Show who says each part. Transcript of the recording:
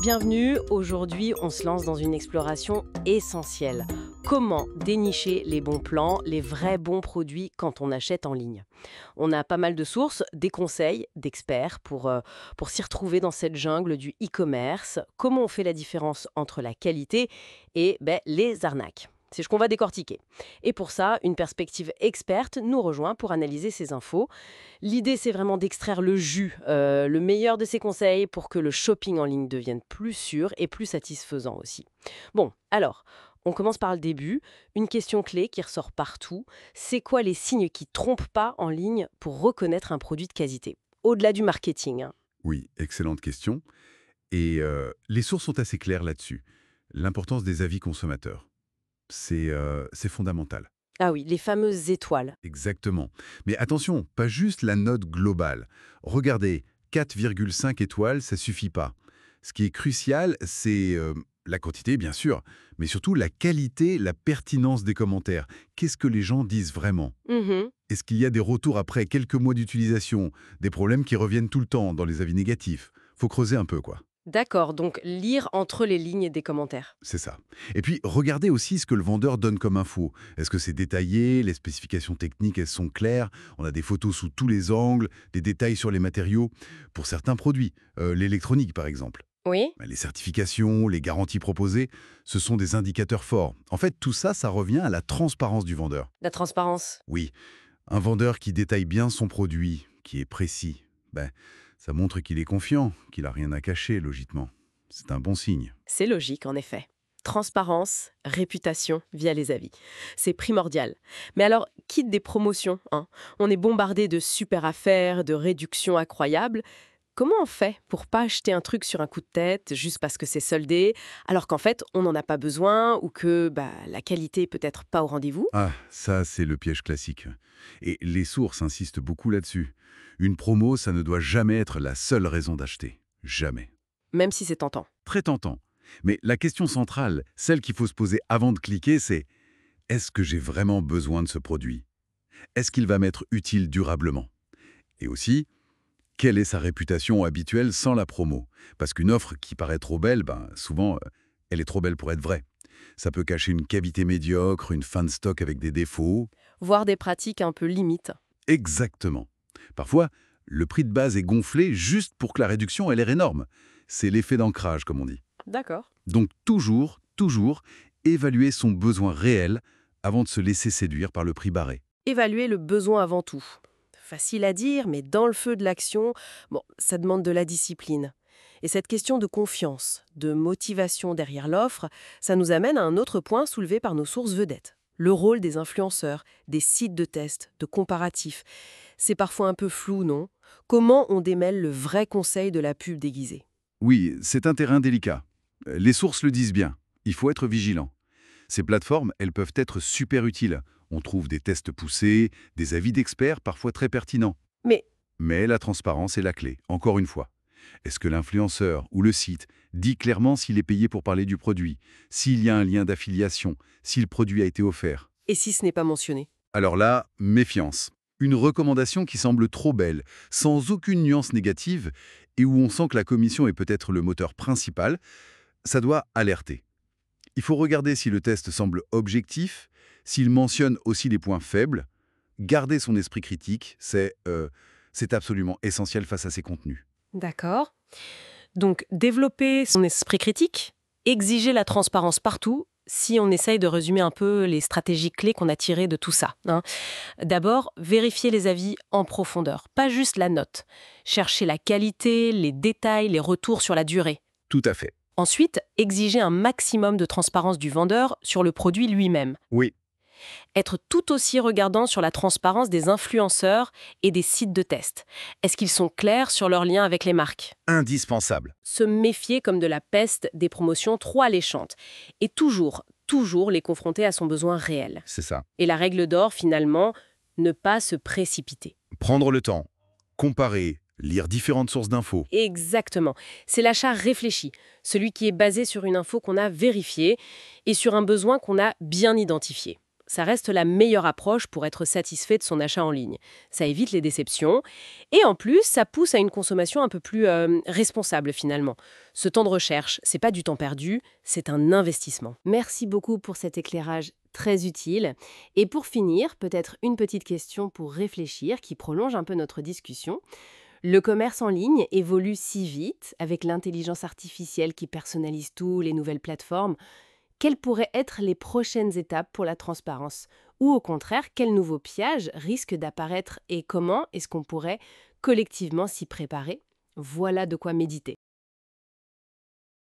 Speaker 1: Bienvenue, aujourd'hui on se lance dans une exploration essentielle. Comment dénicher les bons plans, les vrais bons produits quand on achète en ligne? On a pas mal de sources, des conseils, d'experts pour s'y retrouver dans cette jungle du e-commerce. Comment on fait la différence entre la qualité et les arnaques? C'est ce qu'on va décortiquer. Et pour ça, une perspective experte nous rejoint pour analyser ces infos. L'idée, c'est vraiment d'extraire le jus, le meilleur de ces conseils pour que le shopping en ligne devienne plus sûr et plus satisfaisant aussi. Bon, alors, on commence par le début. Une question clé qui ressort partout. C'est quoi les signes qui trompent pas en ligne pour reconnaître un produit de qualité? Au-delà du marketing, hein.
Speaker 2: Oui, excellente question. Et les sources sont assez claires là-dessus. L'importance des avis consommateurs, c'est fondamental.
Speaker 1: Ah oui, les fameuses étoiles.
Speaker 2: Exactement. Mais attention, pas juste la note globale. Regardez, 4,5 étoiles, ça suffit pas. Ce qui est crucial, c'est la quantité, bien sûr, mais surtout la qualité, la pertinence des commentaires. Qu'est-ce que les gens disent vraiment?
Speaker 1: Mhm.
Speaker 2: Est-ce qu'il y a des retours après quelques mois d'utilisation, des problèmes qui reviennent tout le temps dans les avis négatifs? Faut creuser un peu, quoi.
Speaker 1: D'accord, donc lire entre les lignes des commentaires.
Speaker 2: C'est ça. Et puis, regardez aussi ce que le vendeur donne comme info. Est-ce que c'est détaillé? Les spécifications techniques, elles sont claires? On a des photos sous tous les angles, des détails sur les matériaux. Pour certains produits, l'électronique par exemple.
Speaker 1: Oui.
Speaker 2: Les certifications, les garanties proposées, ce sont des indicateurs forts. En fait, tout ça, ça revient à la transparence du vendeur.
Speaker 1: La transparence.
Speaker 2: Oui, un vendeur qui détaille bien son produit, qui est précis, ça montre qu'il est confiant, qu'il n'a rien à cacher, logiquement. C'est un bon signe.
Speaker 1: C'est logique, en effet. Transparence, réputation via les avis. C'est primordial. Mais alors, quitte des promotions, hein. On est bombardé de super affaires, de réductions incroyables. Comment on fait pour pas acheter un truc sur un coup de tête juste parce que c'est soldé, alors qu'en fait, on n'en a pas besoin ou que la qualité est peut-être pas au rendez-vous?
Speaker 2: Ah, ça, c'est le piège classique. Et les sources insistent beaucoup là-dessus. Une promo, ça ne doit jamais être la seule raison d'acheter. Jamais.
Speaker 1: Même si c'est tentant.
Speaker 2: Très tentant. Mais la question centrale, celle qu'il faut se poser avant de cliquer, c'est: est-ce que j'ai vraiment besoin de ce produit? Est-ce qu'il va m'être utile durablement? Et aussi, quelle est sa réputation habituelle sans la promo? Parce qu'une offre qui paraît trop belle, souvent, elle est trop belle pour être vraie. Ça peut cacher une cavité médiocre, une fin de stock avec des défauts.
Speaker 1: Voir des pratiques un peu limites.
Speaker 2: Exactement. Parfois, le prix de base est gonflé juste pour que la réduction ait l'air énorme. C'est l'effet d'ancrage, comme on dit.
Speaker 1: D'accord.
Speaker 2: Donc toujours, toujours, évaluer son besoin réel avant de se laisser séduire par le prix barré.
Speaker 1: Évaluer le besoin avant tout. Facile à dire, mais dans le feu de l'action, ça demande de la discipline. Et cette question de confiance, de motivation derrière l'offre, ça nous amène à un autre point soulevé par nos sources vedettes. Le rôle des influenceurs, des sites de test, de comparatifs. C'est parfois un peu flou, non? Comment on démêle le vrai conseil de la pub déguisée?
Speaker 2: Oui, c'est un terrain délicat. Les sources le disent bien. Il faut être vigilant. Ces plateformes, elles peuvent être super utiles. On trouve des tests poussés, des avis d'experts parfois très pertinents.
Speaker 1: Mais
Speaker 2: Mais la transparence est la clé, encore une fois. Est-ce que l'influenceur ou le site dit clairement s'il est payé pour parler du produit, s'il y a un lien d'affiliation, si le produit a été offert?
Speaker 1: et si ce n'est pas mentionné?
Speaker 2: Alors là, méfiance. Une recommandation qui semble trop belle, sans aucune nuance négative, et où on sent que la commission est peut-être le moteur principal, ça doit alerter. Il faut regarder si le test semble objectif, s'il mentionne aussi les points faibles. Garder son esprit critique, c'est absolument essentiel face à ces contenus.
Speaker 1: D'accord. Donc, développer son esprit critique, exiger la transparence partout, si on essaye de résumer un peu les stratégies clés qu'on a tirées de tout ça, hein. D'abord, vérifier les avis en profondeur, pas juste la note. Chercher la qualité, les détails, les retours sur la durée.
Speaker 2: Tout à fait.
Speaker 1: Ensuite, exiger un maximum de transparence du vendeur sur le produit lui-même.
Speaker 2: Oui,
Speaker 1: Être tout aussi regardant sur la transparence des influenceurs et des sites de test. Est-ce qu'ils sont clairs sur leur lien avec les marques?
Speaker 2: indispensable.
Speaker 1: Se méfier comme de la peste des promotions trop alléchantes. Et toujours les confronter à son besoin réel.
Speaker 2: C'est ça.
Speaker 1: Et la règle d'or, finalement, ne pas se précipiter.
Speaker 2: Prendre le temps, comparer, lire différentes sources d'infos.
Speaker 1: Exactement. C'est l'achat réfléchi, celui qui est basé sur une info qu'on a vérifiée et sur un besoin qu'on a bien identifié. ça reste la meilleure approche pour être satisfait de son achat en ligne. Ça évite les déceptions et en plus, ça pousse à une consommation un peu plus responsable finalement. Ce temps de recherche, c'est pas du temps perdu, c'est un investissement. Merci beaucoup pour cet éclairage très utile. Et pour finir, peut-être une petite question pour réfléchir qui prolonge un peu notre discussion. Le commerce en ligne évolue si vite, avec l'intelligence artificielle qui personnalise tout, les nouvelles plateformes. Quelles pourraient être les prochaines étapes pour la transparence? Ou au contraire, quels nouveaux pièges risquent d'apparaître et comment est-ce qu'on pourrait collectivement s'y préparer? Voilà de quoi méditer.